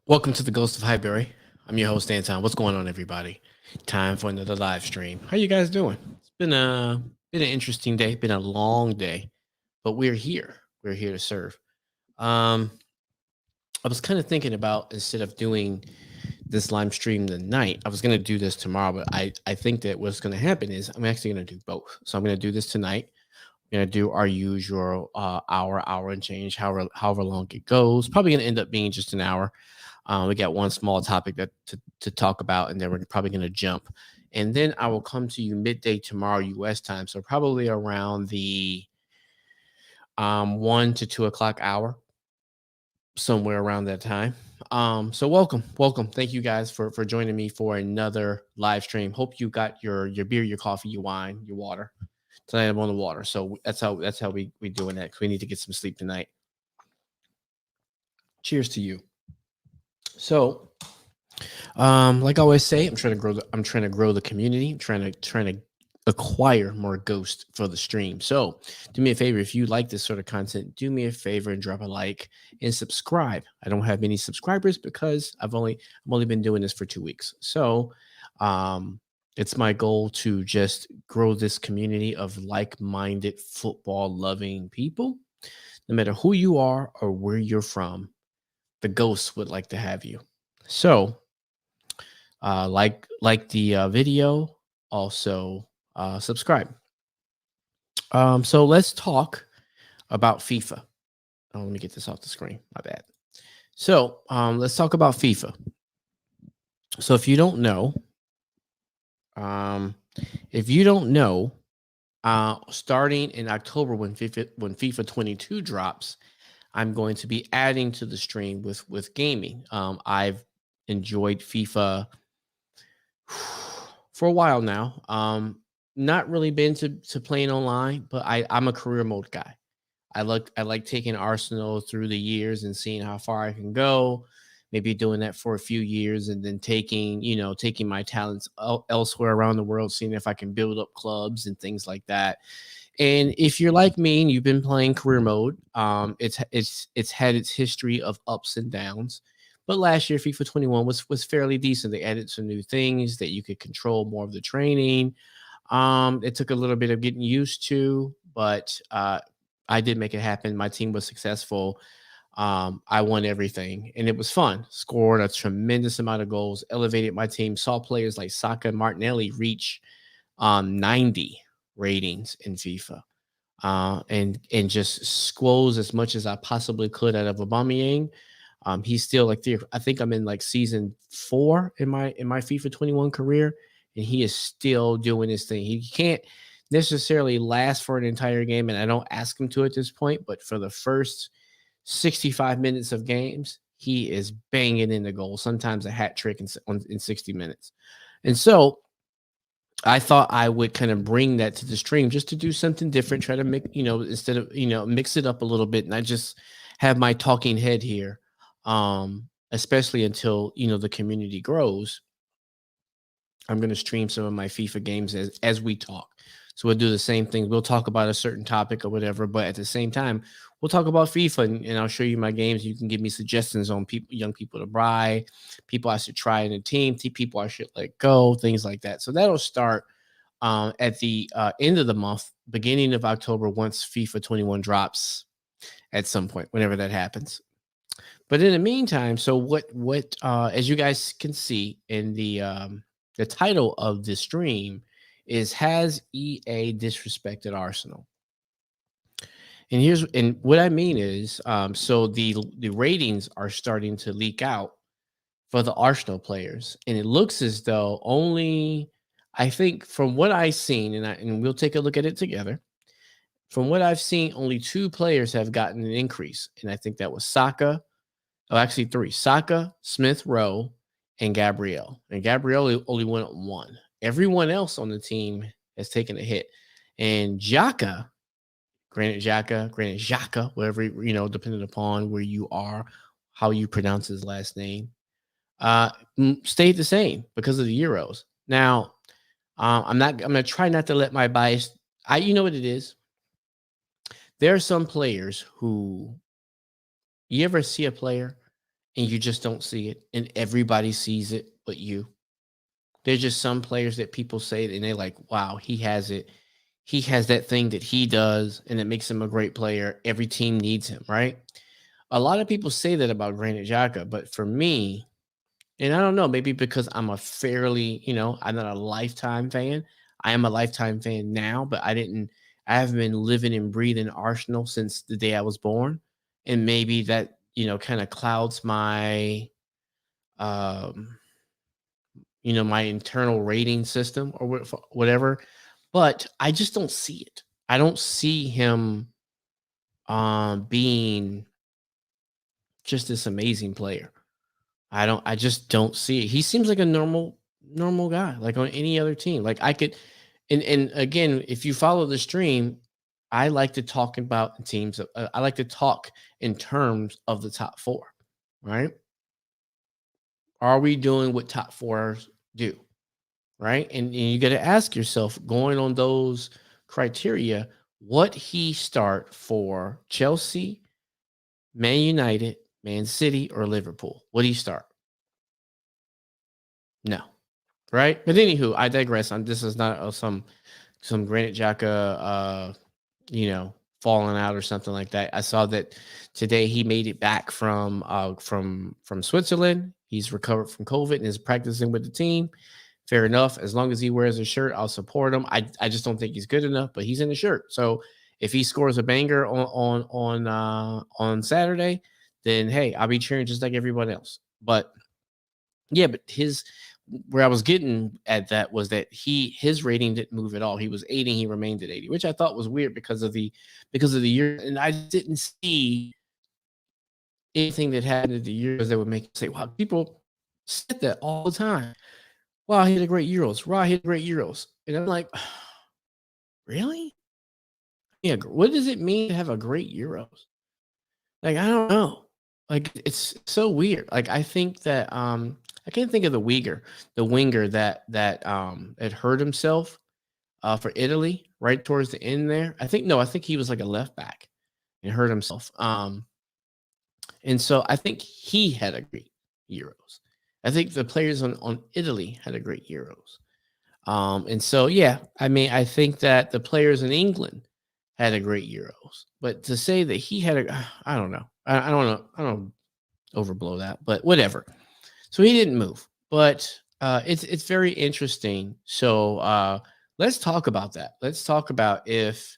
Welcome to the Ghost of Highbury. I'm your host, Anton. What's going on, everybody? Time for another live stream. How you guys doing? It's been an interesting day, been a long day, but we're here. We're here to serve. Um, I was kind of thinking about instead of doing this live stream tonight, I was gonna do this tomorrow, but I think that what's gonna happen is I'm actually gonna do both. So I'm gonna do this tonight. We're gonna do our usual hour and change, however long it goes. Probably gonna end up being just an hour. We got one small topic to talk about, and then we're probably going to jump. And then I will come to you midday tomorrow, U.S. time. So probably around the 1 to 2 o'clock hour, somewhere around that time. So welcome. Thank you guys for joining me for another live stream. Hope you got your beer, your coffee, your wine, your water. Tonight I'm on the water, so that's how we doing that. 'Cause we need to get some sleep tonight. Cheers to you. So like I always say, I'm trying to grow the community. I'm trying to acquire more ghosts for the stream. So do me a favor, if you like this sort of content, do me a favor and drop a like and subscribe. I don't have many subscribers because I've only been doing this for 2 weeks. So it's my goal to just grow this community of like-minded football loving people. No matter who you are or where you're from, the ghosts would like to have you. So like the video, also subscribe. So let's talk about FIFA. Oh, let me get this off the screen. My bad. So let's talk about FIFA. So um, if you don't know, starting in October when FIFA 22 drops, I'm going to be adding to the stream with gaming. I've enjoyed FIFA for a while now. Not really been to playing online, but I'm a career mode guy. I like taking Arsenal through the years and seeing how far I can go. Maybe doing that for a few years and then taking my talents elsewhere around the world, seeing if I can build up clubs and things like that. And if you're like me and you've been playing career mode, it's had its history of ups and downs. But last year, FIFA 21 was fairly decent. They added some new things that you could control more of the training. It took a little bit of getting used to, but I did make it happen. My team was successful. I won everything, and it was fun. Scored a tremendous amount of goals, elevated my team. Saw players like Saka and Martinelli reach 90 ratings in FIFA, and just squoze as much as I possibly could out of Aubameyang. He's still like I think I'm in like season 4 in my FIFA 21 career, and he is still doing his thing. He can't necessarily last for an entire game, and I don't ask him to at this point. But for the first 65 minutes of games, he is banging in the goal. Sometimes a hat trick in 60 minutes, and so I thought I would kind of bring that to the stream just to do something different, try to make, instead of, mix it up a little bit and I just have my talking head here. Especially until, the community grows. I'm going to stream some of my FIFA games as we talk. So we'll do the same thing. We'll talk about a certain topic or whatever, but at the same time, we'll talk about FIFA and I'll show you my games. You can give me suggestions on young people to buy, people I should try in the team, people I should let go, things like that. So that'll start at the end of the month, beginning of October, once FIFA 21 drops at some point, whenever that happens. But in the meantime, so what as you guys can see in the title of this stream is, has EA disrespected Arsenal? And what I mean is, so the ratings are starting to leak out for the Arsenal players, and it looks as though only, I think from what I've seen, and we'll take a look at it together. From what I've seen, only 2 players have gotten an increase, and I think that was Saka. Oh, actually 3: Saka, Smith Rowe, and Gabriel. And Gabriel only went on 1. Everyone else on the team has taken a hit, and Xhaka, whatever, depending upon where you are, how you pronounce his last name, stayed the same because of the Euros. Now, I'm gonna try not to let my bias. You know what it is. There are some players who, you ever see a player and you just don't see it, and everybody sees it but you. There's just some players that people say and they're like, "Wow, he has it. He has that thing that he does, and it makes him a great player. Every team needs him," right? A lot of people say that about Granit Xhaka, but for me, and I don't know, maybe because I'm a fairly, I'm not a lifetime fan. I am a lifetime fan now, but I haven't been living and breathing Arsenal since the day I was born. And maybe that, kind of clouds my, um, my internal rating system or whatever. But I just don't see it. I don't see him being just this amazing player. I just don't see it. He seems like a normal guy, like on any other team. Like I could and again, if you follow the stream, I like to talk about teams. I like to talk in terms of the top four, right? Are we doing what top fours do, right? And you got to ask yourself, going on those criteria, what he start for Chelsea, Man United, Man City, or Liverpool? What do you start? No. Right? But anywho, I digress. This is not some Granite Xhaka, you know, falling out or something like that. I saw that today he made it back from Switzerland. He's recovered from COVID and is practicing with the team. Fair enough. As long as he wears a shirt, I'll support him. I just don't think he's good enough, but he's in the shirt. So if he scores a banger on Saturday, then hey, I'll be cheering just like everyone else. But yeah, but his where I was getting at that was that his rating didn't move at all. He was 80, he remained at 80, which I thought was weird because of the year. And I didn't see anything that happened in the years that would make you say, wow, people said that all the time. Wow, he had a great Euros. Wow, he had great Euros. And I'm like, really? Yeah, what does it mean to have a great Euros? Like, I don't know. Like, it's so weird. Like, I think that I can't think of the winger that hurt himself for Italy right towards the end there. I think he was like a left back and hurt himself. And so I think he had a great Euros. I think the players on Italy had a great Euros. And so yeah, I mean, I think that the players in England had a great Euros. But to say that he had a I don't know. I don't know. I don't overblow that, but whatever. So he didn't move. But it's very interesting. So let's talk about that. Let's talk about if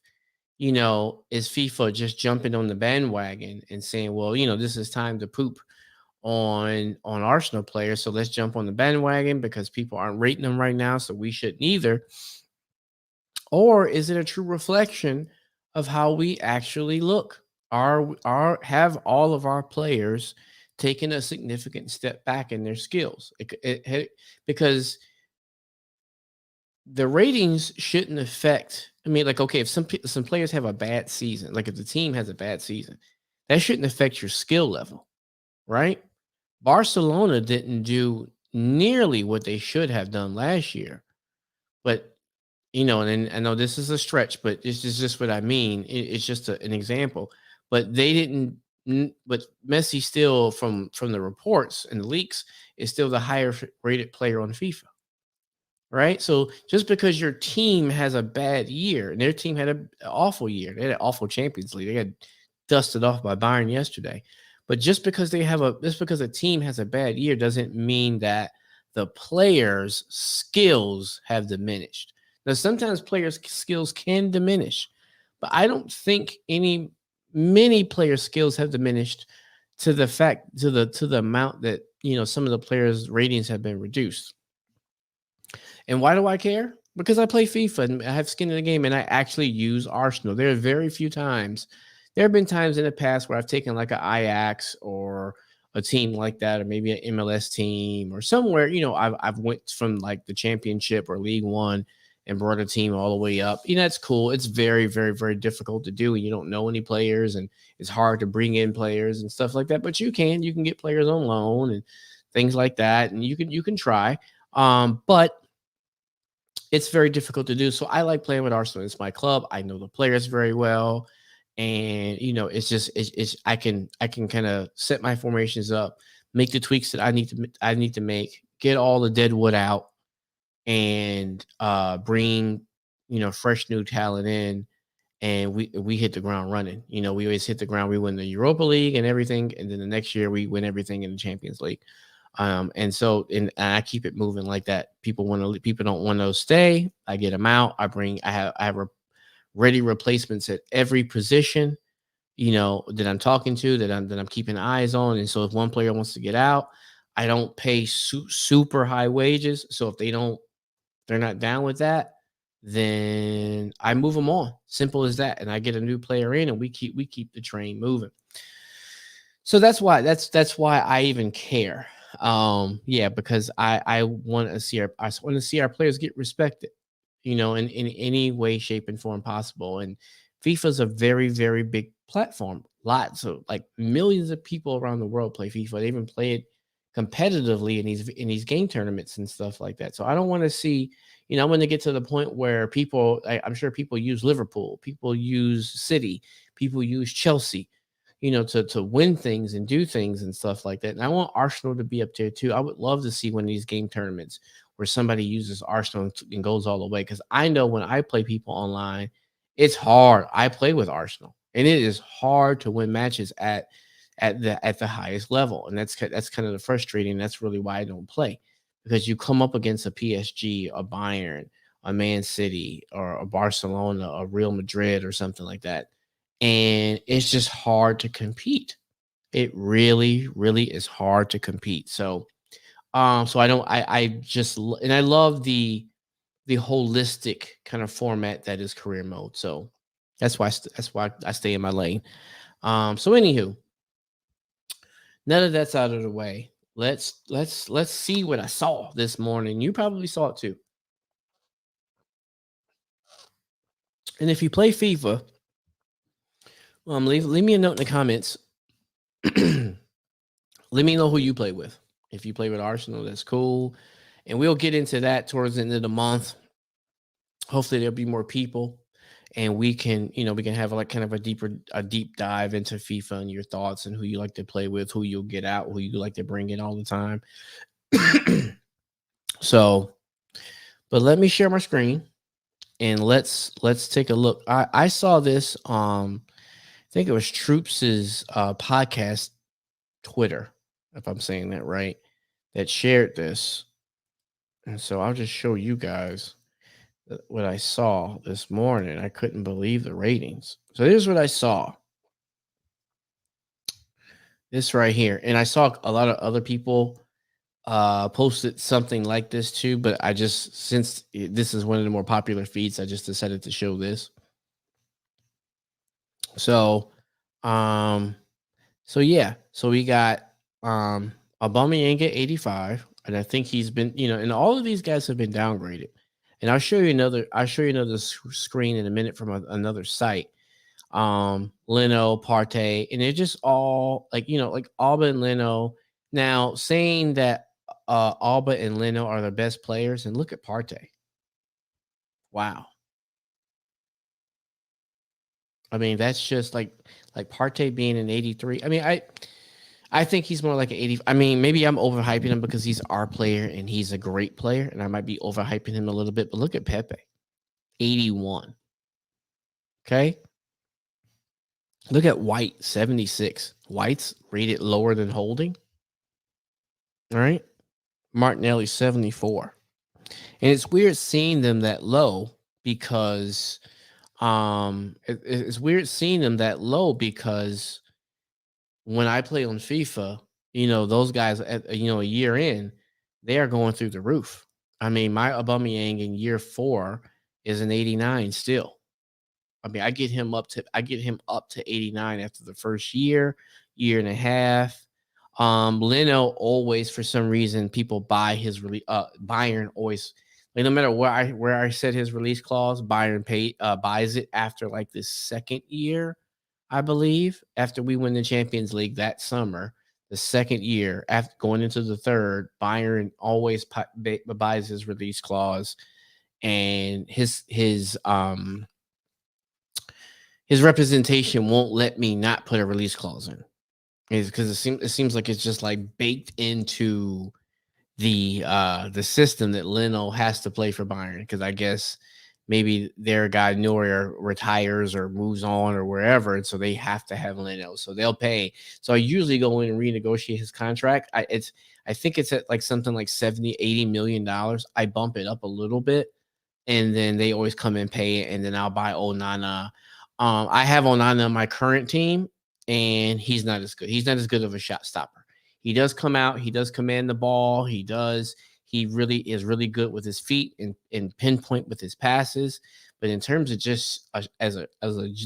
is FIFA just jumping on the bandwagon and saying, well, this is time to poop on Arsenal players. So let's jump on the bandwagon because people aren't rating them right now. So we shouldn't either. Or is it a true reflection of how we actually look? Have all of our players taken a significant step back in their skills? Because the ratings shouldn't affect. I mean, like, okay, if some players have a bad season, like if the team has a bad season, that shouldn't affect your skill level, right? Barcelona didn't do nearly what they should have done last year, but and I know this is a stretch, but this is just what I mean. It's just an example. But they didn't. But Messi still, from the reports and the leaks, is still the higher rated player on FIFA, right? So just because your team has a bad year, and their team had an awful year, they had an awful Champions League. They got dusted off by Bayern yesterday. But just because a team has a bad year doesn't mean that the players' skills have diminished. Now, sometimes players' skills can diminish, but I don't think many players' skills have diminished to the amount that some of the players' ratings have been reduced. And why do I care? Because I play FIFA and I have skin in the game and I actually use Arsenal. There are very few times. There have been times in the past where I've taken like an Ajax or a team like that, or maybe an MLS team or somewhere, I've went from like the championship or League One and brought a team all the way up. It's cool. It's very, very, very difficult to do. And you don't know any players and it's hard to bring in players and stuff like that. But you can get players on loan and things like that. And you can try. But it's very difficult to do. So I like playing with Arsenal. It's my club. I know the players very well. And it's just it's I can kind of set my formations up make the tweaks that I need to make, get all the dead wood out, and bring fresh new talent in, and we hit the ground running. We always hit the ground. We win the Europa League and everything, and then the next year we win everything in the Champions League. And I keep it moving like that. People don't want to stay. I get them out. I have ready replacements at every position. That I'm talking to, that I'm keeping eyes on. And so if one player wants to get out, I don't pay super high wages. So if they're not down with that, then I move them on. Simple as that. And I get a new player in, and we keep the train moving. So that's why I even care. Yeah, because I want to see our players get respected, in any way, shape, and form possible. And FIFA's a very, very big platform. Lots of, like, millions of people around the world play FIFA. They even play it competitively in these game tournaments and stuff like that. So I don't want to see, I want to get to the point where I'm sure people use Liverpool, people use City, people use Chelsea, to win things and do things and stuff like that. And I want Arsenal to be up there too. I would love to see one of these game tournaments where somebody uses Arsenal and goes all the way. Because I know when I play people online, it's hard. I play with Arsenal, and it is hard to win matches at the highest level, and that's kind of the frustrating. That's really why I don't play, because you come up against a PSG, a Bayern, a Man City, or a Barcelona, a Real Madrid, or something like that, and it's just hard to compete. It really, really is hard to compete. So I don't, I just, and I love the holistic kind of format that is career mode. So that's why I stay in my lane. So anywho, now that that's out of the way, let's see what I saw this morning. You probably saw it too. And if you play FIFA, leave me a note in the comments. Let me know who you play with. If you play with Arsenal, that's cool. And we'll get into that towards the end of the month. Hopefully there'll be more people, and we can have like kind of a deep dive into FIFA and your thoughts and who you like to play with, who you'll get out, who you like to bring in all the time. So, but let me share my screen, and let's take a look. I saw this, I think it was Troops's podcast Twitter, if I'm saying that right, that shared this. And so I'll just show you guys what I saw this morning. I couldn't believe the ratings. So here's what I saw. This right here. And I saw a lot of other people posted something like this too, but since this is one of the more popular feeds, I just decided to show this. So um yeah, so we got Aubameyang at 85, and I think he's been, and all of these guys have been downgraded. And I'll show you another screen in a minute from another site. Leno, Partey, and they're just all like, like Alba and Leno. Now, saying that Alba and Leno are the best players, and look at Partey. Wow. I mean, that's just like Partey being an 83. I mean, I think he's more like an 80. I mean, maybe I'm overhyping him because he's our player and he's a great player, and I might be overhyping him a little bit. But look at Pepe, 81. Okay. Look at White, 76. White's rated lower than Holding. All right. Martinelli, 74. And it's weird seeing them that low because it's weird seeing them that low because when I play on FIFA, those guys at a year in, they are going through the roof. I mean, my Aubameyang in year 4 is an 89 still. I mean, I get him up to 89 after the first year and a half. Leno always, for some reason, people buy his release. Bayern always, like, no matter where I set his release clause, Bayern buys it after like the second year, I believe, after we win the Champions League that summer. The second year, after going into the third, Bayern always buys his release clause, and his representation won't let me not put a release clause in. is because it seems like it's just like baked into the system that Leno has to play for Bayern, because I guess maybe their guy Neuer retires or moves on or wherever, and so they have to have Leno. So they'll pay. So I usually go in and renegotiate his contract. I think it's at like something like 70-80 million dollars. I bump it up a little bit, and then they always come and pay it, and then I'll buy Onana. I have Onana on my current team, and he's not as good. He's not as good of a shot stopper. He does come out, he does command the ball, he really is really good with his feet and pinpoint with his passes. But in terms of just as a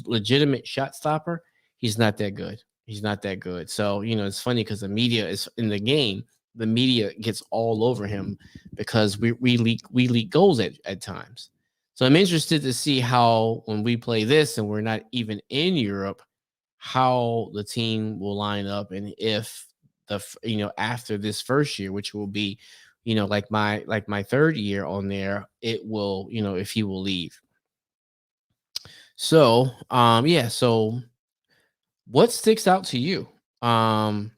legitimate shot stopper, he's not that good. He's not that good. So it's funny because the media is in the game. The media gets all over him because we leak goals at times. So I'm interested to see how when we play this and we're not even in Europe, how the team will line up, and if after this first year, which will be like my third year on there, it will if he will leave. So yeah, so what sticks out to you? um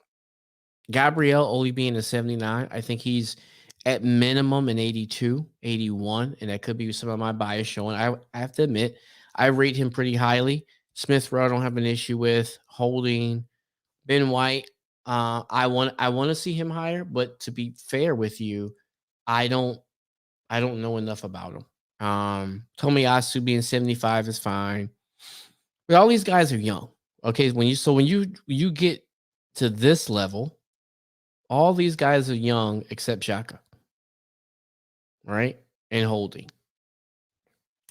Gabriel only being a 79. I think he's at minimum an 82, 81, and that could be some of my bias showing. I have to admit, I rate him pretty highly. Smith Rowe, I don't have an issue with. Holding, Ben White, I want to see him higher, but to be fair with you, I don't I don't know enough about him. Tomiyasu being 75 is fine. But all these guys are young. Okay, when you get to this level, all these guys are young except Shaka, right? And Holding.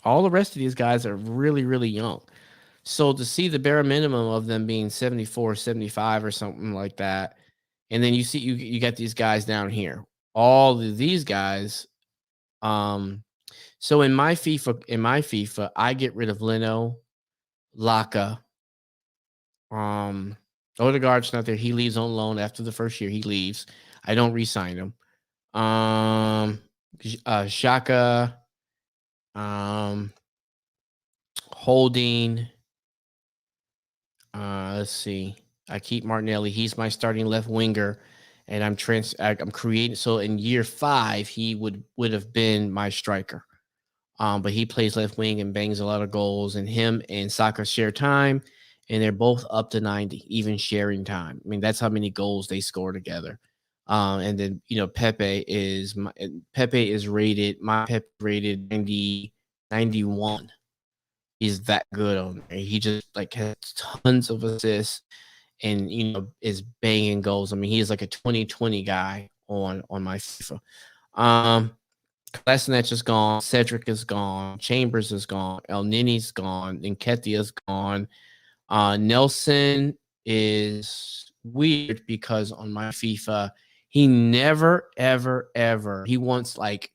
All the rest of these guys are really, really young. So to see the bare minimum of them being 74, 75, or something like that, and then you got these guys down here. All of these guys, so in my FIFA, I get rid of Leno, Laka, Odegaard's not there. He leaves on loan after the first year. He leaves. I don't re-sign him. Shaka, um, Holding. Let's see. I keep Martinelli. He's my starting left winger, and I'm creating. So in year 5, he would have been my striker. But he plays left wing and bangs a lot of goals. And him and Saka share time, and they're both up to 90, even sharing time. I mean, that's how many goals they score together. And then Pepe is rated. My Pepe rated 90, 91. He's that good on there. He just like has tons of assists and is banging goals. I mean, he is like a 2020 guy on my FIFA. Kolasinac is gone, Cedric is gone, Chambers is gone, El Nini's gone, Nketiah's gone. Nelson is weird because on my FIFA, he never, ever, ever, he wants like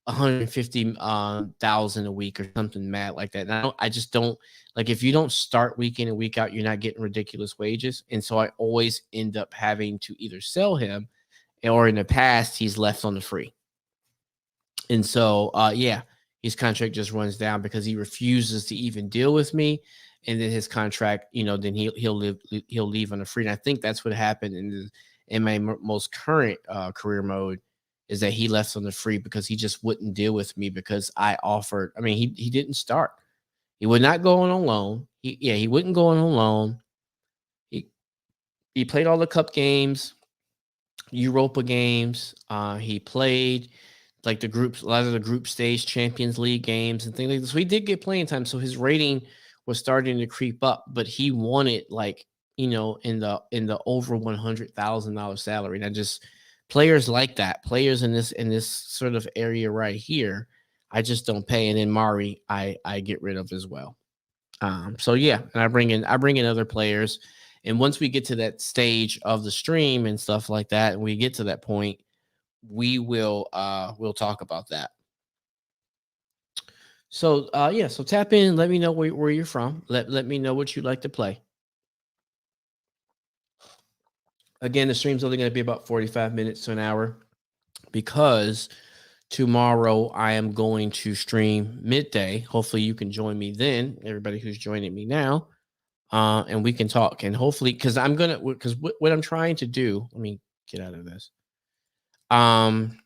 150,000 a week or something mad like that. And I just don't like, if you don't start week in and week out, you're not getting ridiculous wages. And so I always end up having to either sell him, or in the past, he's left on the free. And so, yeah, his contract just runs down because he refuses to even deal with me. And then his contract, then he'll leave on the free. And I think that's what happened in my most current career mode, is that he left on the free because he just wouldn't deal with me because I offered. I mean, he didn't start. He would not go on loan. He wouldn't go on loan. He played all the cup games, Europa games. He played like a lot of the group stage Champions League games and things like this. So he did get playing time. So his rating was starting to creep up, but he wanted like, in the over $100,000 salary. And I just, players like that, players in this sort of area right here, I just don't pay. And then Mari, I get rid of as well. So yeah, and I bring in other players. And once we get to that stage of the stream and stuff like that, and we get to that point, we'll talk about that. So yeah, so tap in, let me know where you're from. Let me know what you'd like to play. Again, the stream's only going to be about 45 minutes to an hour, because tomorrow I am going to stream midday. Hopefully you can join me then, everybody who's joining me now. and we can talk. And hopefully, because what I'm trying to do, let me get out of this. Um,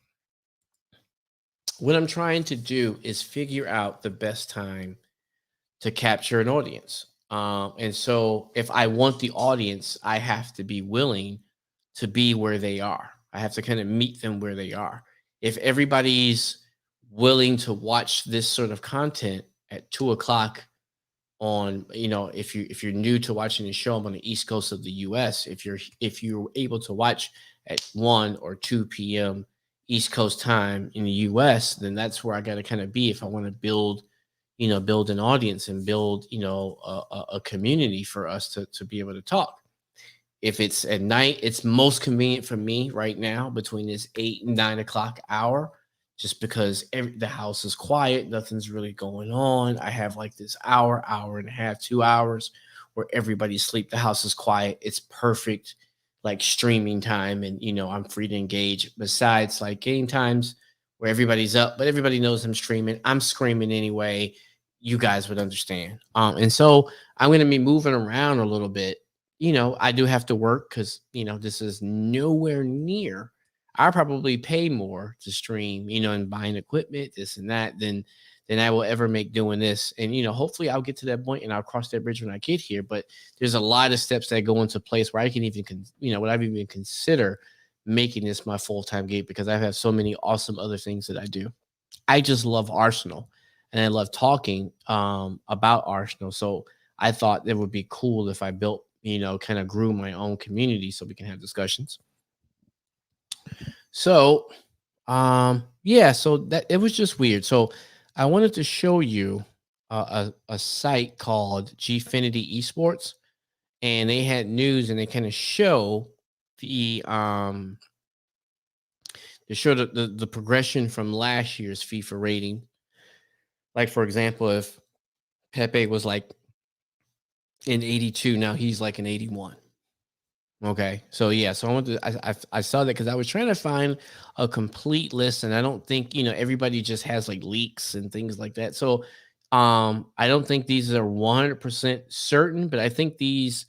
what I'm trying to do is figure out the best time to capture an audience. And so if I want the audience, I have to be willing to be where they are. I have to kind of meet them where they are. If everybody's willing to watch this sort of content at 2 o'clock on, if you're new to watching the show, I'm on the East Coast of the US. If you're able to watch at 1 or 2 p.m. East Coast time in the US, then that's where I got to kind of be if I want to build an audience and build a community for us to be able to talk. If it's at night, it's most convenient for me right now between this 8 and 9 o'clock hour, just because the house is quiet, nothing's really going on. I have like this hour and a half, 2 hours where everybody's asleep. The house is quiet. It's perfect, like streaming time, and I'm free to engage. Besides, like game times where everybody's up, but everybody knows I'm streaming. I'm screaming anyway. You guys would understand. And so I'm going to be moving around a little bit. I do have to work because, this is nowhere near. I probably pay more to stream, and buying equipment, this and that, than I will ever make doing this. And, hopefully I'll get to that point and I'll cross that bridge when I get here. But there's a lot of steps that go into place where I can even, what I've even consider making this my full-time gig, because I have so many awesome other things that I do. I just love Arsenal and I love talking about Arsenal. So I thought it would be cool if I built, kind of grew my own community so we can have discussions. So, yeah, so that it was just weird. So I wanted to show you a site called Gfinity Esports, and they had news and they kind of show the the progression from last year's FIFA rating. Like for example, if Pepe was like in 82, now he's like an 81. Okay, so yeah, so I saw that because I was trying to find a complete list, and I don't think everybody just has like leaks and things like that. So, I don't think these are 100% certain, but I think these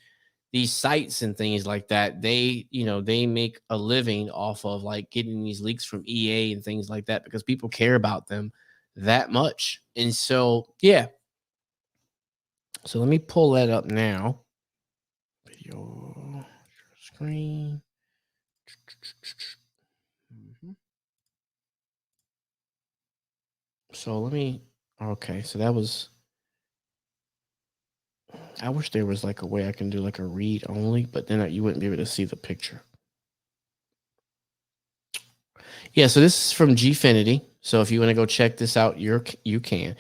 sites and things like that, they make a living off of like getting these leaks from EA and things like that because people care about them that much. And so, yeah, so let me pull that up now. Video screen. Mhm. So let me. Okay, so that was. I wish there was like a way I can do like a read only, but then you wouldn't be able to see the picture. Yeah, so this is from Gfinity. So if you want to go check this out, you can.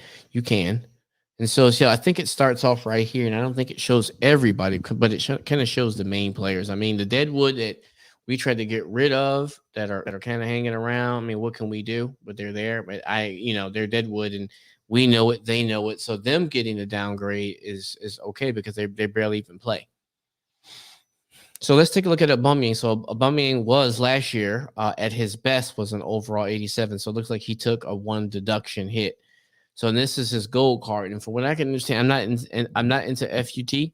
And so I think it starts off right here, and I don't think it shows everybody, but it kind of shows the main players. I mean, the deadwood that we tried to get rid of that are kind of hanging around. I mean, what can we do? But they're there. But they're deadwood, and we know it. They know it. So them getting a downgrade is okay because they barely even play. So let's take a look at Aubameyang. So Aubameyang was last year at his best was an overall 87. So it looks like he took a 1 deduction hit. So this is his gold card, and for what I can understand, I'm not into FUT.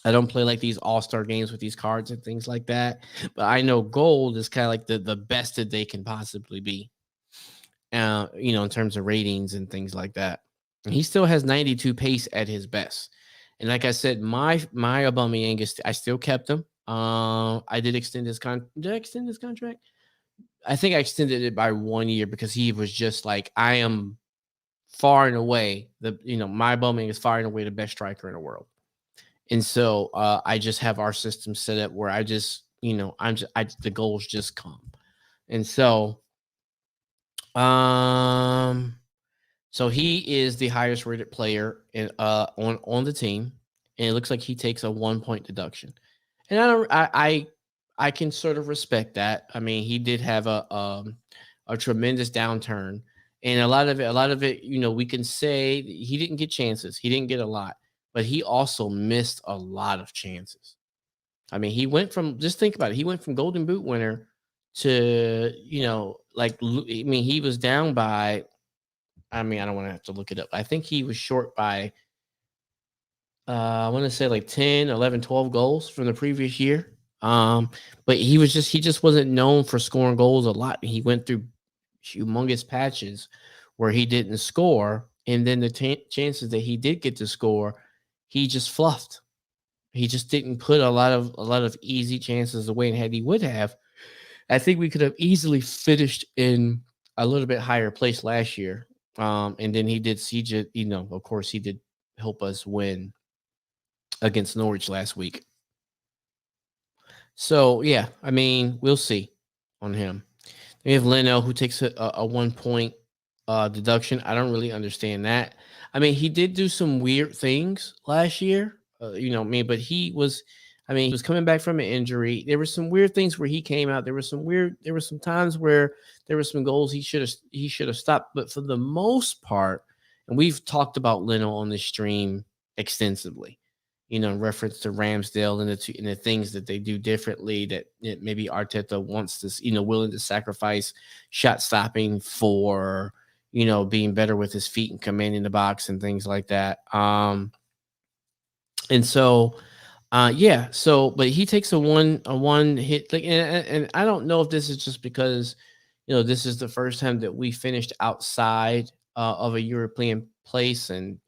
I don't play like these all-star games with these cards and things like that. But I know gold is kind of like the best that they can possibly be. In terms of ratings and things like that. And he still has 92 pace at his best. And like I said, my Aubameyang is I still kept him. I did extend his Did I extend his contract? I think I extended it by 1 year because he was just like I am far and away my Aubameyang is far and away the best striker in the world. And so I just have our system set up where I just the goals just come. And so um so he is the highest rated player on the team, and it looks like he takes a 1 point deduction. And I can sort of respect that. I mean, he did have a tremendous downturn, and a lot of it, we can say he didn't get chances. He didn't get a lot, but he also missed a lot of chances. I mean, he went from just think about it. He went from Golden Boot winner to I mean, he was down by. I mean, I don't want to have to look it up. I think he was short by I want to say like 10, 11, 12 goals from the previous year. Um, but he just wasn't known for scoring goals a lot. He went through humongous patches where he didn't score, and then the chances that he did get to score, he just fluffed. He just didn't put a lot of easy chances away, and had he would have, I think we could have easily finished in a little bit higher place last year. And then he just, of course, he did help us win against Norwich last week. So yeah, I mean, we'll see on him. We have Leno who takes a 1 point deduction. I don't really understand that. I mean, he did do some weird things last year. But he was coming back from an injury. There were some weird things where he came out. There were some times where there were some goals he should have stopped. But for the most part, and we've talked about Leno on this stream extensively, in reference to Ramsdale and the things that they do differently that maybe Arteta wants to, willing to sacrifice shot stopping for, being better with his feet and commanding the box and things like that. And so, yeah, but he takes a one hit, like, and I don't know if this is just because, this is the first time that we finished outside of a European place, and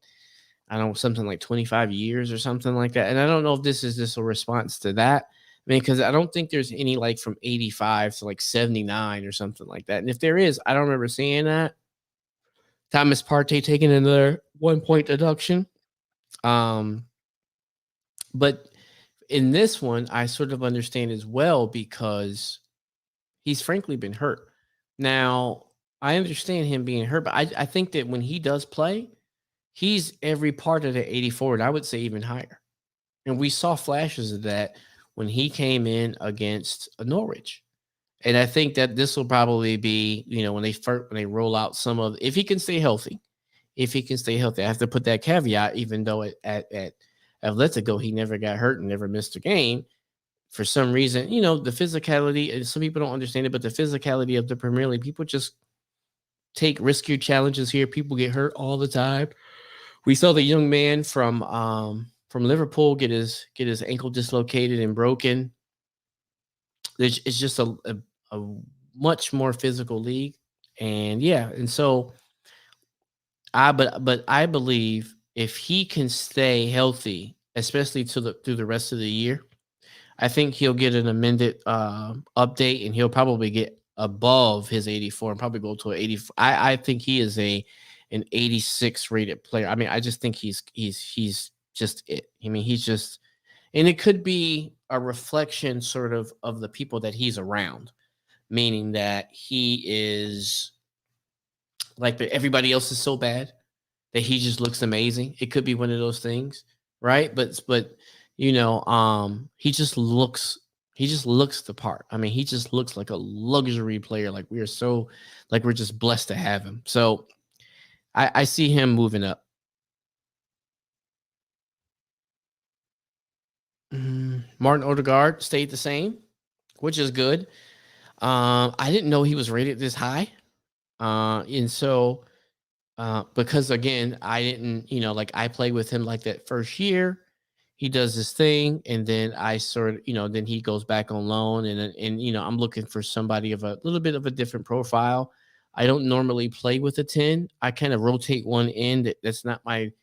I don't know, something like 25 years or something like that. And I don't know if this is just a response to that. I mean, because I don't think there's any like from 85 to like 79 or something like that. And if there is, I don't remember seeing that. Thomas Partey taking another 1 point deduction. Um, but in this one, I sort of understand as well because he's frankly been hurt. Now, I understand him being hurt, but I think that when he does play, he's every part of the 84, and I would say even higher. And we saw flashes of that when he came in against Norwich. And I think that this will probably be, when they roll out some of, if he can stay healthy, I have to put that caveat, even though at Atletico he never got hurt and never missed a game. For some reason, the physicality, and some people don't understand it, but the physicality of the Premier League, people just take riskier challenges here. People get hurt all the time. We saw the young man from Liverpool get his ankle dislocated and broken. It's just a much more physical league, and yeah, and so but I believe if he can stay healthy, especially through the rest of the year, I think he'll get an amended update, and he'll probably get above his 84 and probably go to an 84. I think he is an 86 rated player. I mean, I just think he's just it. I mean, he's just, and it could be a reflection sort of the people that he's around, meaning that he is like everybody else is so bad that he just looks amazing. It could be one of those things, right? But he just looks the part. I mean, he just looks like a luxury player. Like we're just blessed to have him. So I see him moving up. Martin Odegaard stayed the same, which is good. I didn't know he was rated this high. And so because again, I didn't, like I played with him like that first year. He does this thing, and then I sort of, then he goes back on loan, and I'm looking for somebody of a little bit of a different profile. I don't normally play with a 10. I kind of rotate one in. That's not my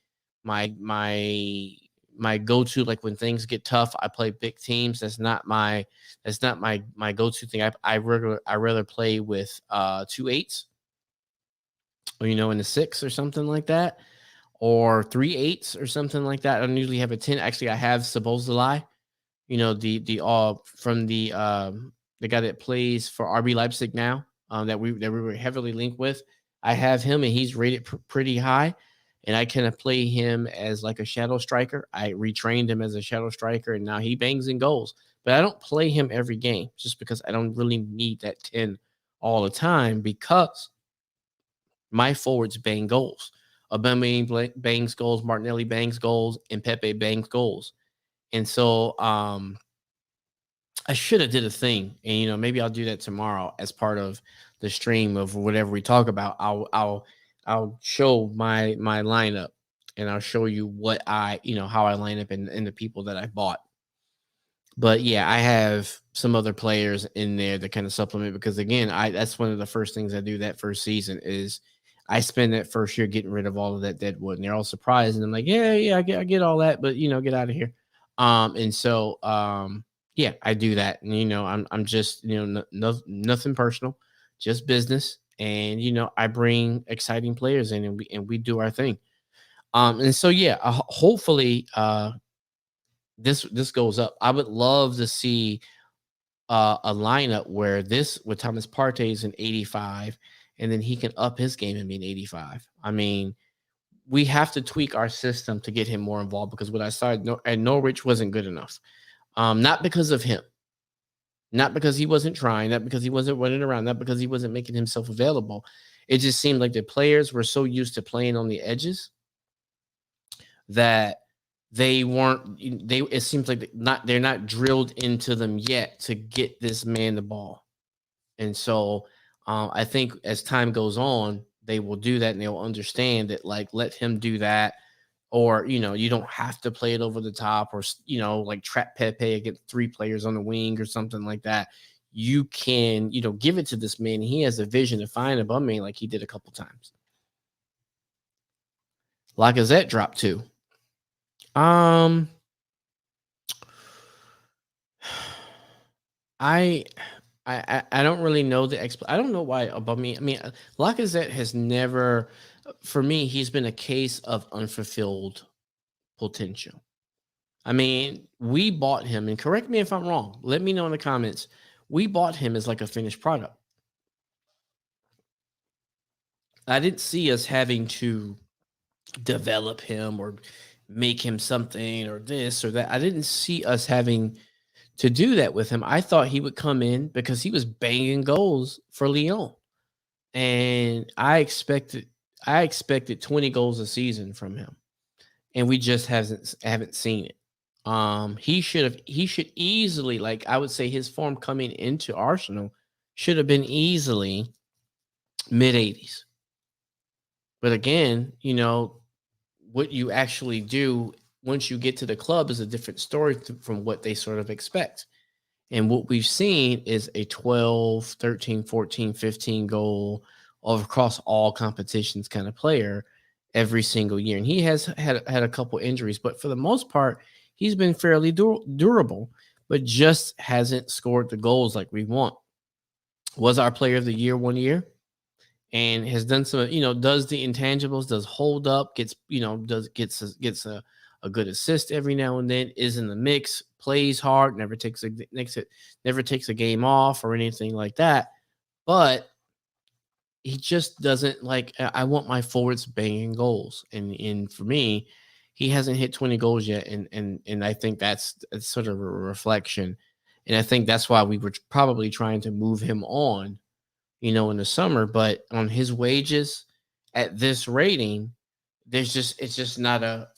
my my go-to. Like when things get tough, I play big teams. That's not my go-to thing. I rather play with 2 8s, or in the 6 or something like that, or 3 8s or something like that. I don't usually have a 10. Actually, I have Sabozalai, the from the guy that plays for RB Leipzig now, that we were heavily linked with. I have him, and he's rated pretty high, and I kind of play him as like a shadow striker. I retrained him as a shadow striker, and now he bangs in goals. But I don't play him every game just because I don't really need that 10 all the time, because my forwards bang goals. Aubameyang bangs goals, Martinelli bangs goals, and Pepe bangs goals. And so I should have did a thing, and maybe I'll do that tomorrow as part of the stream of whatever we talk about. I'll show my lineup, and I'll show you what how I line up and the people that I bought. But yeah, I have some other players in there that kind of supplement because again, I that's one of the first things I do that first season is I spend that first year getting rid of all of that dead wood. And they're all surprised. And I'm like, yeah, yeah, I get all that, but get out of here. And so yeah, I do that. And I'm just, nothing personal, just business. And I bring exciting players in and we do our thing. And so yeah, hopefully this goes up. I would love to see a lineup where this with Thomas Partey is an 85, and then he can up his game and be an 85. I mean, we have to tweak our system to get him more involved because what I saw at Norwich wasn't good enough. Not because of him, not because he wasn't trying, not because he wasn't running around, not because he wasn't making himself available. It just seemed like the players were so used to playing on the edges that they weren't they it seems like they're not drilled into them yet to get this man the ball. And so I think as time goes on, they will do that and they'll understand that like let him do that. Or you don't have to play it over the top or like trap Pepe against three players on the wing or something like that. You can give it to this man. He has a vision to find a bum man like he did a couple times. Lacazette dropped two. Um, I I don't really know I don't know why above me. I mean, Lacazette has never, for me, he's been a case of unfulfilled potential. I mean, we bought him, and correct me if I'm wrong. Let me know in the comments. We bought him as like a finished product. I didn't see us having to develop him or make him something or this or that. I didn't see us having to do that with him. I thought he would come in because he was banging goals for Lyon. And I expected 20 goals a season from him. And we just haven't seen it. He should easily, like I would say his form coming into Arsenal should have been easily mid 80s. But again, what you actually do once you get to the club is a different story from what they sort of expect. And what we've seen is a 12, 13, 14, 15 goal across all competitions kind of player every single year. And he has had a couple injuries, but for the most part, he's been fairly durable, but just hasn't scored the goals like we want. Was our player of the year one year and has done some, does the intangibles, does hold up, gets a good assist every now and then, is in the mix, plays hard, never takes a game off or anything like that. But he just doesn't like. I want my forwards banging goals, and for me, he hasn't hit 20 goals yet, and I think that's sort of a reflection, and I think that's why we were probably trying to move him on, in the summer. But on his wages at this rating, it's just not a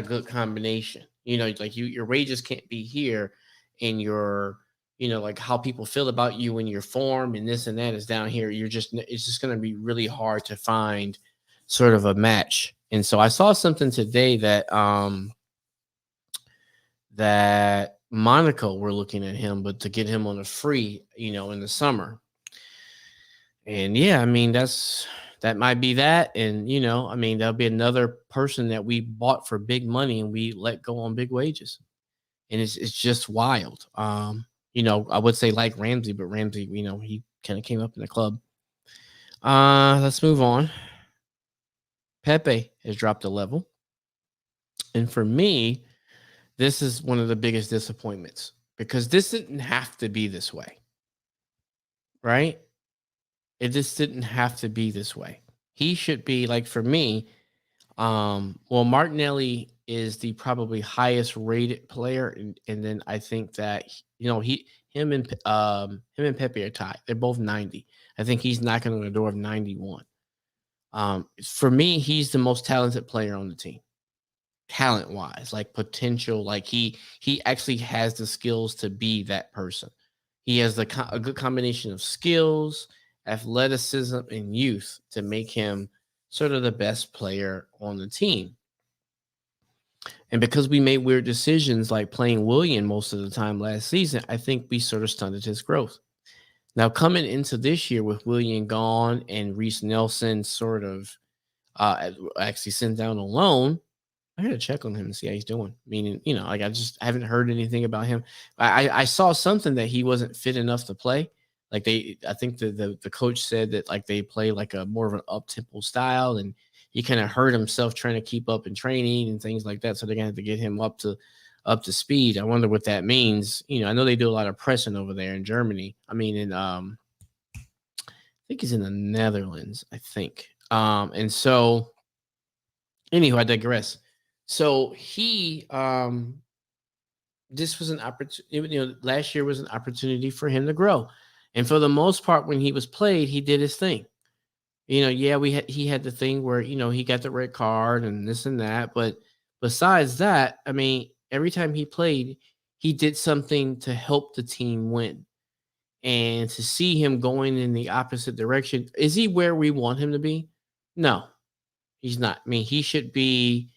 good combination. Like your wages can't be here and your like how people feel about you and your form and this and that is down here. It's just going to be really hard to find sort of a match. And so I saw something today that Monaco were looking at him, but to get him on a free, in the summer. And yeah, I mean that might be that. And I mean, there'll be another person that we bought for big money and we let go on big wages. And it's just wild. I would say like Ramsey, but Ramsey, he kind of came up in the club. Let's move on. Pepe has dropped a level. And for me, this is one of the biggest disappointments because this didn't have to be this way. Right? It just didn't have to be this way. He should be like for me. Well, Martinelli is the probably highest rated player, and then I think that him and Pepe are tied. They're both 90. I think he's knocking on the door of 91. For me, he's the most talented player on the team, talent wise, like potential. Like he actually has the skills to be that person. He has a good combination of skills, athleticism, and youth to make him sort of the best player on the team. And because we made weird decisions like playing William most of the time last season, I think we sort of stunted his growth. Now, coming into this year with William gone and Reese Nelson sort of actually sent down on loan, I gotta check on him and see how he's doing. Meaning, like I haven't heard anything about him. I saw something that he wasn't fit enough to play. Like I think the coach said that like they play like a more of an up tempo style, and he kind of hurt himself trying to keep up in training and things like that. So they're gonna have to get him up to speed. I wonder what that means. I know they do a lot of pressing over there in Germany. I mean, I think he's in the Netherlands. I think. And so anywho, I digress. So this was an opportunity. Last year was an opportunity for him to grow, and for the most part, when he was played, he did his thing. Yeah, he had the thing where he got the red card and this and that, but besides that, I mean, every time he played, he did something to help the team win. And to see him going in the opposite direction, is he where we want him to be? No, he's not. I mean, he should be,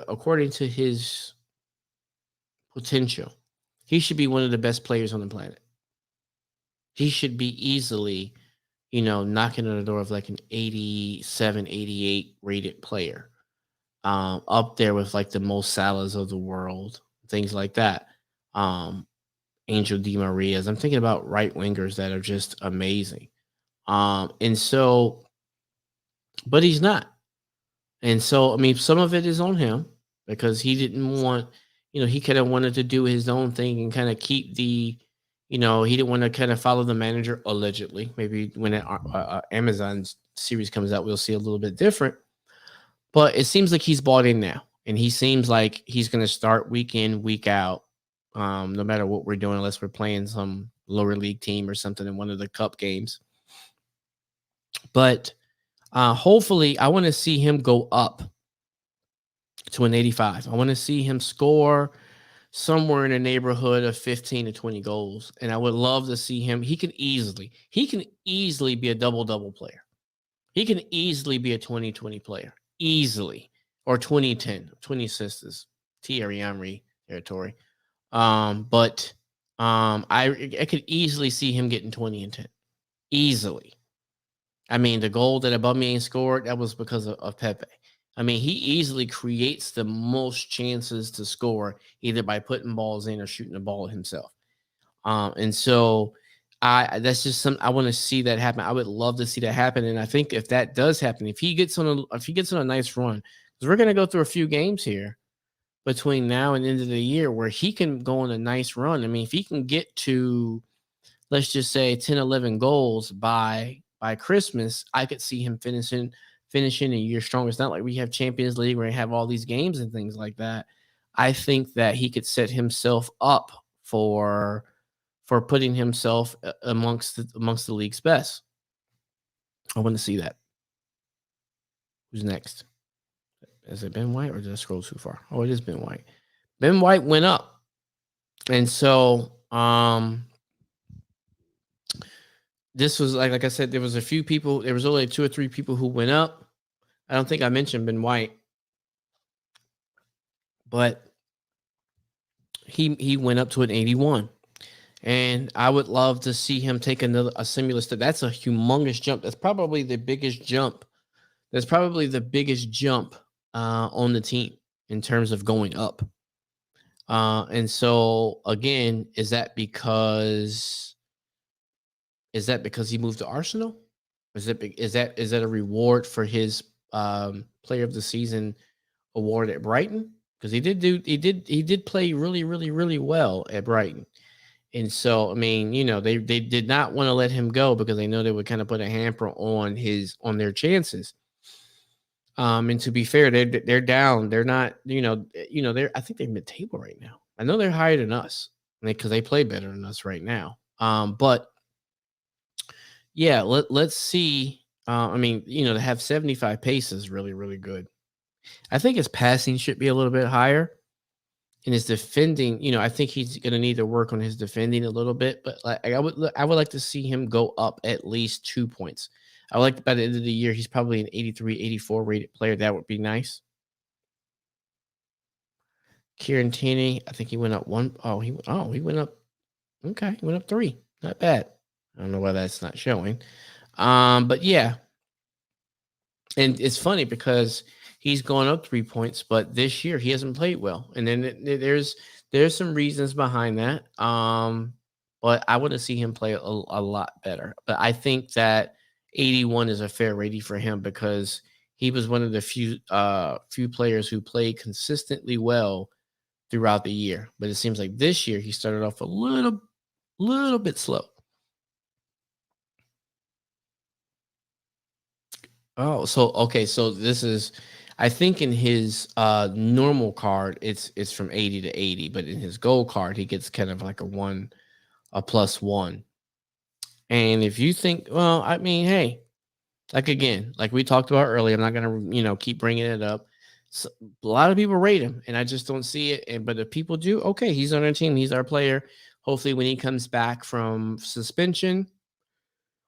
according to his potential, he should be one of the best players on the planet. He should be easily, knocking on the door of like an 87, 88 rated player, up there with like the most Salahs of the world, things like that. Angel Di Maria's. I'm thinking about right wingers that are just amazing. And so, but he's not. And so, I mean, some of it is on him because he didn't want, he kind of wanted to do his own thing and kind of keep he didn't want to kind of follow the manager allegedly. Maybe when that Amazon series comes out, we'll see a little bit different. But it seems like he's bought in now, and he seems like he's going to start week in, week out, no matter what we're doing, unless we're playing some lower league team or something in one of the cup games. But hopefully, I want to see him go up to an 85. I want to see him score somewhere in the neighborhood of 15 to 20 goals. And I would love to see him. He can easily be a double player. He can easily be a 20-20 player. Easily. Or 20-10, 20 assists, Thierry Henry territory. But I could easily see him getting 20 and 10. Easily. I mean, the goal that Aubameyang scored, that was because of Pepe. I mean, he easily creates the most chances to score either by putting balls in or shooting the ball himself. And so that's just something I want to see that happen. I would love to see that happen. And I think if that does happen, if he gets on a nice run, because we're going to go through a few games here between now and the end of the year where he can go on a nice run. I mean, if he can get to, let's just say 10, 11 goals by Christmas, I could see him finishing a year strong. It's not like we have Champions League where we have all these games and things like that. I think that he could set himself up for putting himself amongst the league's best. I want to see that. Who's next? Is it Ben White or did I scroll too far? Oh, it is Ben White. Ben White went up. And so this was like I said, there was a few people, there was only 2 or 3 people who went up. I don't think I mentioned Ben White, but he went up to an 81. And I would love to see him take a similar step. That's a humongous jump. That's probably the biggest jump. On the team in terms of going up. And so again, is that because he moved to Arsenal? Is that a reward for his player of the season award at Brighton? Because he did play really, really, really well at Brighton. And so, I mean, they did not want to let him go because they know they would kind of put a hamper on their chances. And to be fair, they're down. They're not, I think they're mid-table right now. I know they're higher than us because they play better than us right now. But yeah, let's see. I mean, to have 75 pace is really, really good. I think his passing should be a little bit higher. And his defending, I think he's going to need to work on his defending a little bit. But I would like to see him go up at least 2 points. I would like by the end of the year, he's probably an 83, 84 rated player. That would be nice. Kieran Tierney, I think he went up one. He went up. Okay, he went up 3. Not bad. I don't know why that's not showing. But yeah, and it's funny because he's gone up 3 points, but this year he hasn't played well. And then there's some reasons behind that. But I want to see him play a lot better. But I think that 81 is a fair rating for him because he was one of the few players who played consistently well throughout the year. But it seems like this year he started off a little bit slow. Oh, so okay, so this is I think in his normal card it's from 80 to 80, but in his gold card he gets kind of like a +1. And if you think, well, I mean, hey, like again, like we talked about earlier, I'm not gonna keep bringing it up. So, a lot of people rate him, and I just don't see it. And but if people do, okay, he's on our team, he's our player. Hopefully, when he comes back from suspension,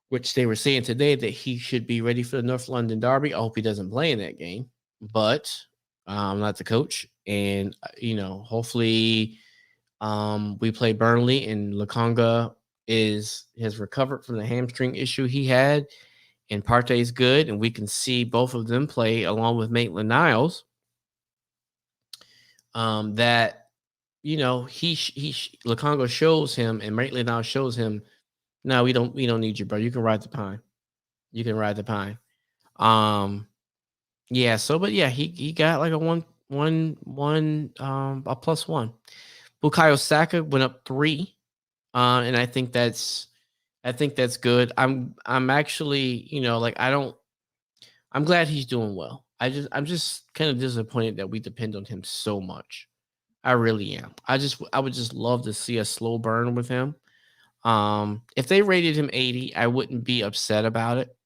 which they were saying today that he should be ready for the North London Derby. I hope he doesn't play in that game, but I'm not the coach. And, hopefully we play Burnley and Lakonga has recovered from the hamstring issue he had. And Partey is good. And we can see both of them play along with Maitland Niles. That, Lakonga shows him and Maitland Niles shows him, no, we don't need you, bro. You can ride the pine. You can ride the pine. Yeah, so but yeah, he got like a a +1. Bukayo Saka went up 3. And I think that's good. I'm actually, like I'm glad he's doing well. I'm just kind of disappointed that we depend on him so much. I really am. I would just love to see a slow burn with him. If they rated him 80, I wouldn't be upset about it.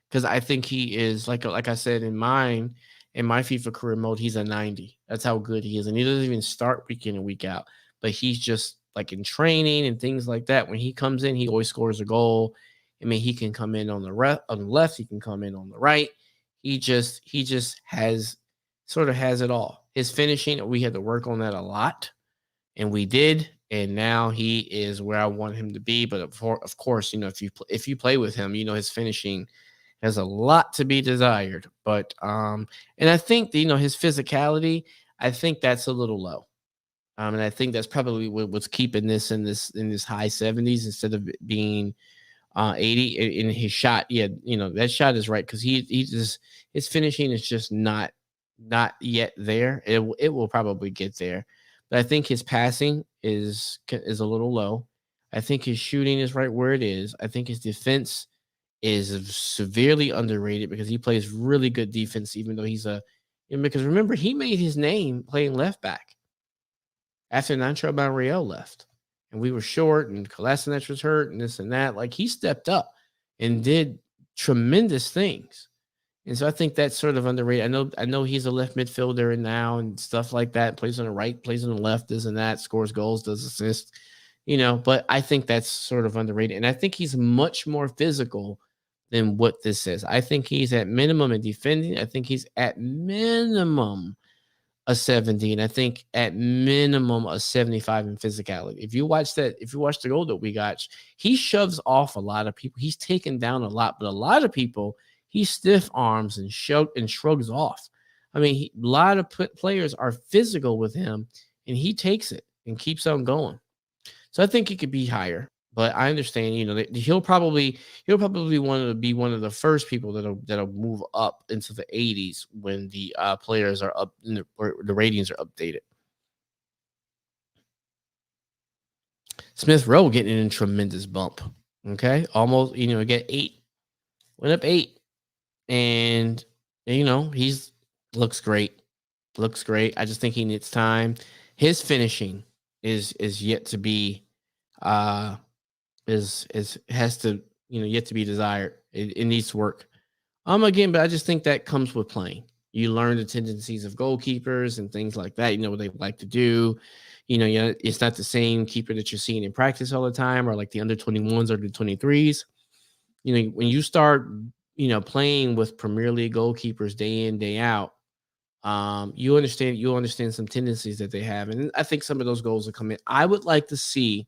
Because I think he is like I said in my FIFA career mode, he's a 90. That's how good he is, and he doesn't even start week in and week out. But he's just like in training and things like that. When he comes in, he always scores a goal. I mean, he can come in on the left, he can come in on the right. He just has sort of has it all. His finishing, we had to work on that a lot, and we did. And now he is where I want him to be. But of course, if you play with him, his finishing has a lot to be desired. But and I think his physicality, I think that's a little low. And I think that's probably what's keeping this high 70s instead of it being 80 in his shot. Yeah, that shot is right because he just his finishing is just not yet there. It will probably get there, but I think his passing is a little low. I think his shooting is right where it is. I think his defense is severely underrated because he plays really good defense, even though because remember, he made his name playing left back after Nacho Monreal left. And we were short and Kolasinac was hurt and this and that. Like he stepped up and did tremendous things. And so I think that's sort of underrated. I know he's a left midfielder and now and stuff like that. Plays on the right, plays on the left, this and that, scores goals, does assists, but I think that's sort of underrated. And I think he's much more physical than what this is. I think he's at minimum in defending. I think he's at minimum a 70, and I think at minimum a 75 in physicality. If you watch the goal that we got, he shoves off a lot of people. He's taken down a lot, but a lot of people he stiff arms and shrugs off. I mean, a lot of players are physical with him, and he takes it and keeps on going. So I think he could be higher, but I understand, that he'll probably want to be one of the first people that'll move up into the 80s when the players are up or the ratings are updated. Smith Rowe getting in a tremendous bump. Okay, almost get 8, went up 8, and he's looks great, looks great. I just think he needs time. His finishing is yet to be uh is has to yet to be desired. It needs work. Again, but I just think that comes with playing. You learn the tendencies of goalkeepers and things like that. You know what they like to do. It's not the same keeper that you're seeing in practice all the time, or like the under 21s or the 23s. When you start playing with Premier League goalkeepers day in day out, You'll understand some tendencies that they have, and I think some of those goals will come in. I would like to see,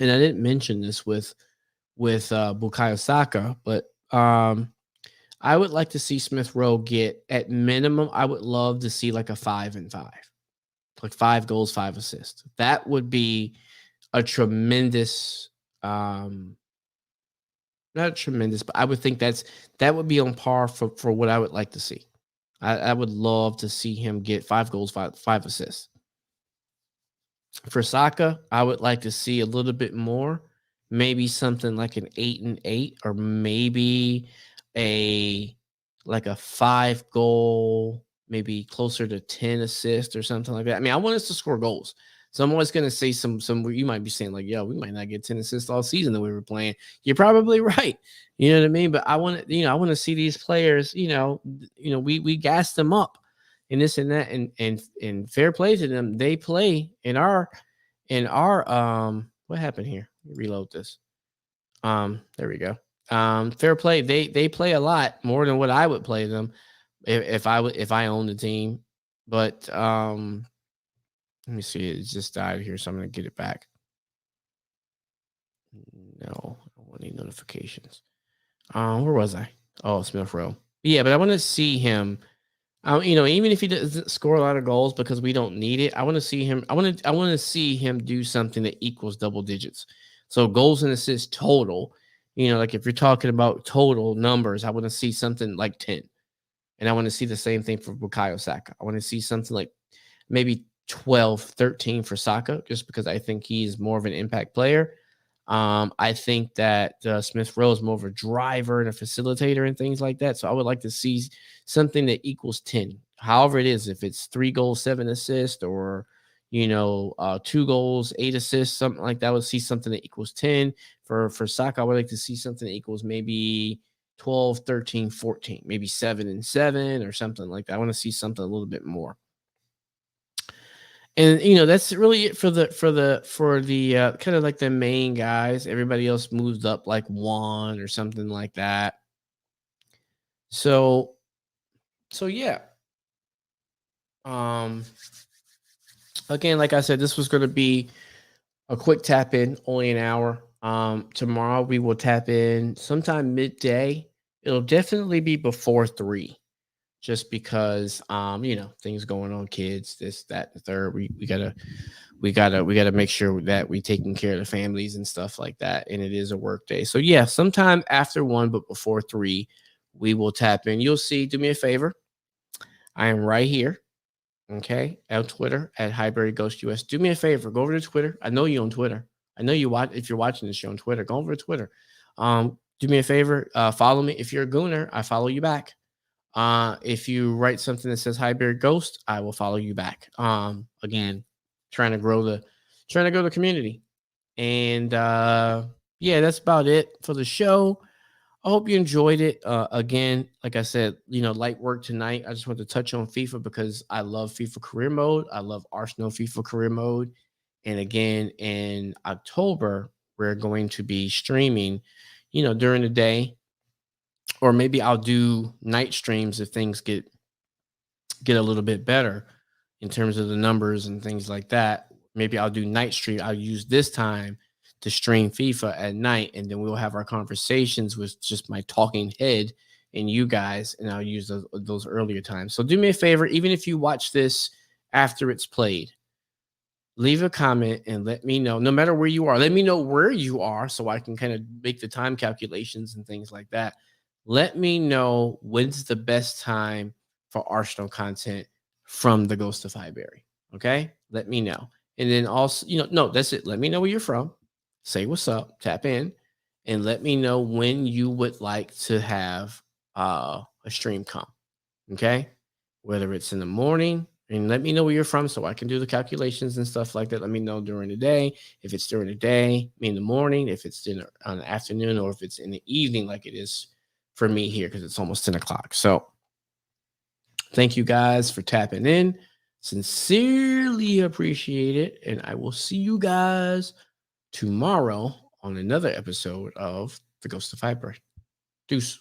and I didn't mention this with Bukayo Saka, but I would like to see Smith Rowe get at minimum. I would love to see like a 5 and 5, like 5 goals, 5 assists. That would be a tremendous, not tremendous, but I would think that would be on par for what I would like to see. I would love to see him get 5 goals, five assists. For Saka, I would like to see a little bit more, maybe something like an 8 and 8, or maybe a like a 5 goal, maybe closer to 10 assists or something like that. I mean, I want us to score goals. So I'm always gonna say some you might be saying, like, yo, we might not get 10 assists all season that we were playing. You're probably right. You know what I mean? But I want to see these players, we gas them up and this and that, and fair play to them. They play in our what happened here? Let me reload this. There we go. Fair play. They play a lot more than what I would play them if I owned the team. But let me see. It just died here, so I'm gonna get it back. No, I don't want any notifications. Where was I? Oh, Smith Rowe. Yeah, but I want to see him. Even if he doesn't score a lot of goals because we don't need it, I want to see him. I want to see him do something that equals double digits. So goals and assists total. Like if you're talking about total numbers, I want to see something like 10, and I want to see the same thing for Bukayo Saka. I want to see something like maybe 12, 13 for Saka, just because I think he's more of an impact player. I think that Smith Rowe is more of a driver and a facilitator and things like that. So I would like to see something that equals 10, however it is, if it's 3 goals, 7 assists, or 2 goals, 8 assists, something like that. I would see something that equals 10. For Saka, I would like to see something that equals maybe 12, 13, 14, maybe 7 and 7 or something like that. I want to see something a little bit more. And that's really it for the kind of like the main guys. Everybody else moved up like one or something like that. So yeah. Again, like I said, this was going to be a quick tap in, only an hour. Tomorrow we will tap in sometime midday. It'll definitely be before 3, just because things going on, kids, this, that, the third. We gotta make sure that we taking care of the families and stuff like that. And it is a work day. So yeah, sometime after 1, but before 3, we will tap in. You'll see, do me a favor. I am right here. Okay. On Twitter at Highbury Ghost US. Do me a favor. Go over to Twitter. I know you on Twitter. I know you watch, if you're watching this show on Twitter, go over to Twitter. Do me a favor. Follow me. If you're a gooner, I follow you back. If you write something that says Highbury Ghost, I will follow you back. Again, trying to grow the community. And yeah, that's about it for the show. I hope you enjoyed it. Again, like I said, light work tonight. I just want to touch on FIFA because I love FIFA career mode. I love Arsenal FIFA career mode. And again, in October, we're going to be streaming, during the day, or maybe I'll do night streams if things get a little bit better in terms of the numbers and things like that. Maybe I'll do night stream. I'll use this time to stream FIFA at night, and then we'll have our conversations with just my talking head and you guys, and I'll use those earlier times. So do me a favor, even if you watch this after it's played, leave a comment and let me know, no matter where you are, let me know where you are so I can kind of make the time calculations and things like that. Let me know when's the best time for Arsenal content from the Ghost of Highbury. Okay? Let me know. And then also, no, that's it. Let me know where you're from. Say what's up, tap in, and let me know when you would like to have a stream come. Okay? Whether it's in the morning, and let me know where you're from so I can do the calculations and stuff like that. Let me know during the day. If it's during the day, in the morning, if it's on the afternoon, or if it's in the evening like it is for me here, because it's almost 10 o'clock. So thank you guys for tapping in. Sincerely appreciate it. And I will see you guys tomorrow on another episode of The Ghost of Highbury. Deuce.